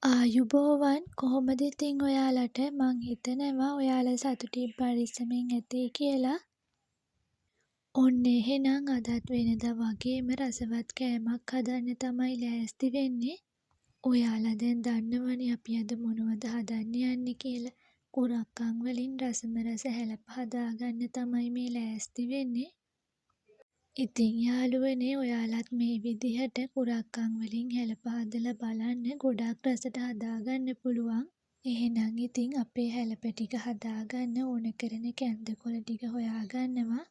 ආයුබෝවන් කොහොමද ඉතින් ඔයාලට මං හිතනවා ඔයාලා සතුටින් පරිස්සමින් ඇති කියලා. ඔන්න එහෙනම් අදත් වෙනදා වගේම රසවත් කෑමක් හදන්න තමයි ලෑස්ති වෙන්නේ. ඔයාලා දැන් දන්නවනේ අපි අද මොනවද හදන්න යන්නේ කියලා. කුරක්කන් වලින් රසම රස හැලප හදාගන්න තමයි මේ ලෑස්ති වෙන්නේ. ඉතින් යාළුවනේ ඔයාලත් මේ විදිහට කුරක්කන් වලින් හැලප හදලා බලන්න ගොඩක් රසට හදාගන්න පුළුවන්. එහෙනම් ඉතින් අපේ හැලප ටික හදාගන්න ඕන කරන කැන්දකොළ ටික හොයාගන්නවා.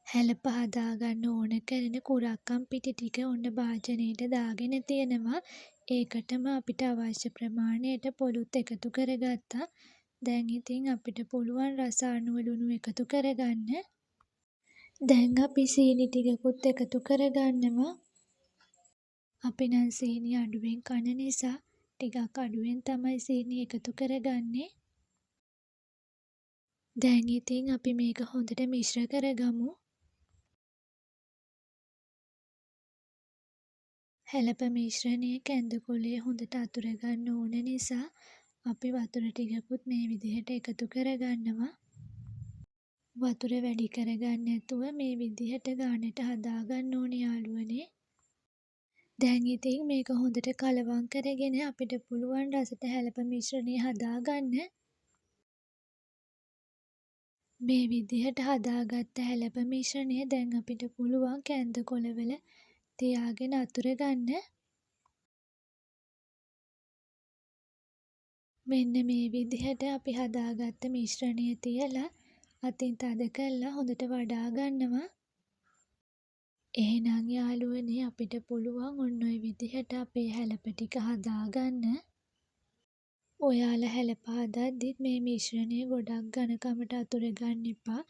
හැලප හදාගන්න ඕන කරන කුරක්කන් පිටි ටික ඔන්න භාජනයට දාගෙන තියෙනවා. ඒකටම අපිට අවශ්‍ය ප්‍රමාණයට පොලුත් එකතු කරගත්තා. දැන් ඉතින් අපිට පුළුවන් රස අනුව ලුණු එකතු කරගන්න. දැන් අපි සීනි ටිකකුත් එකතු කරගන්නවා. අපි නම් සීනි අඩුවෙන් කන නිසා ටිකක් අඩුවෙන් තමයි සීනි එකතු කරගන්නේ. දැන් ඉතින් අපි මේක හොඳට මිශ්‍ර කරගමු. හැලප මිශ්‍රණය කැන්දකොලේ හොඳට අතුර ගන්න ඕන නිසා අපි වතුර ටිකකුත් මේ විදිහට එකතු කරගන්නවා. වතුර වැඩි කරගන්න නැතුව මේ විදිහට ගානට හදාගන්න ඕනේ යාළුවනේ. දැන් ඉතින් මේක හොඳට කලවම් කරගෙන අපිට පුළුවන් රසට හැලප මිශ්‍රණය හදාගන්න. මේ විදිහට හදාගත්ත හැලප මිශ්‍රණය දැන් අපිට පුළුවන් කැන්දකොළවල තියාගෙන අතුර ගන්න. මෙන්න මේ විදිහට අපි හදාගත්ත මිශ්‍රණය තියලා අතින් තද කරලා හොඳට වඩා ගන්නවා. එහෙනම් යාළුවනේ අපිට පුළුවන් ඔන්න ඔය විදිහට අපේ හැලප ටික හදාගන්න. ඔයාලා හැලප හදද්දිත් මේ මිශ්‍රණය ගොඩක් ඝනකමට අතුර ගන්න එපා.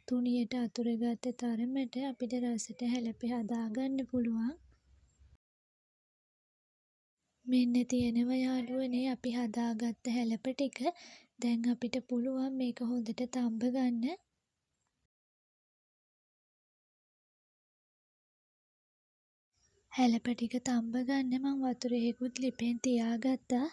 තුනියට අතුර ගත්ත තරමට අපිට රසට හැලප හදාගන්න පුළුවන්. මෙන්න තියෙනවා යාළුවනේ අපි හදාගත්ත හැලප ටික. දැන් අපිට පුළුවන් මේක හොඳට තඹ ගන්න. හැලප ටික තඹ ගන්න මං වතුරෙකුත් ලිපෙන් තියාගත්තා.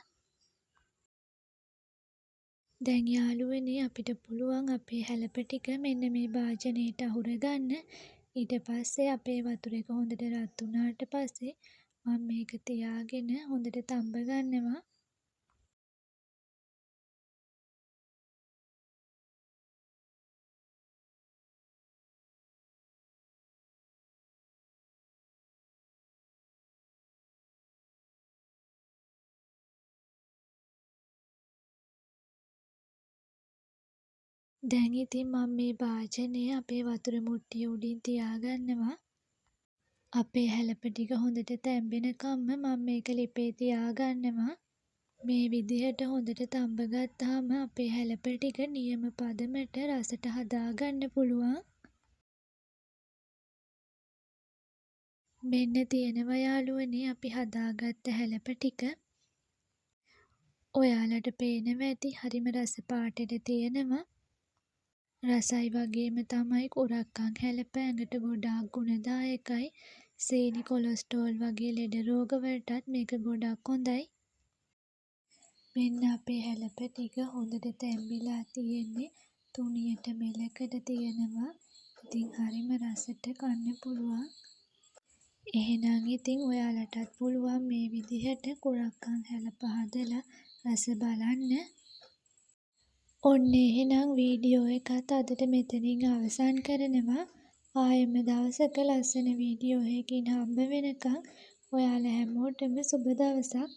දැන් යාළුවනේ අපිට පුළුවන් අපේ හැලප ටික මෙන්න මේ භාජනයට අහුර ගන්න. ඊට පස්සේ අපේ වතුර එක හොඳට රත් වුණාට පස්සේ මම මේක තියාගෙන හොඳට තඹ ගන්නවා. දැන් ඉතින් මම මේ භාජනය අපේ වතුර මුට්ටිය උඩින් තියාගන්නවා. අපේ හැලප ටික හොඳට තැම්බෙනකම්ම මම මේක ලිපේ තියාගන්නවා. මේ විදිහට හොඳට තඹ ගත්තාම අපේ හැලප ටික නියම පදමට රසට හදාගන්න පුළුවන්. මෙන්න තියෙනවා යාළුවනේ අපි හදාගත්ත හැලප ටික. ඔයාලට පේනවා ඇති හරිම රස පාටට තියෙනවා. රසයි වගේම තමයි කුරක්කන් හැලප ඇඟට ගොඩාක් ගුණදායකයි. සීනි කොලෙස්ටරෝල් වගේ ලෙඩ රෝග වලටත් මේක ගොඩක් හොඳයි. මෙන්න අපේ හැලප ටික හොඳට තැම්බිලා තියෙන්නේ. තුනියට මෙලකට තියෙනවා. ඉතින් හරිම රසට කන්න පුළුවන්. එහෙනම් ඉතින් ඔයාලටත් පුළුවන් මේ විදිහට කුරක්කන් හැලප හදලා රස බලන්න. ඔන්න එහෙනම් වීඩියෝ එකත් අදට මෙතනින් අවසන් කරනවා. ආයෙම දවසක ලස්සන වීඩියෝ එකකින් හම්බ වෙනකන් ඔයාලා හැමෝටම සුබ දවසක්.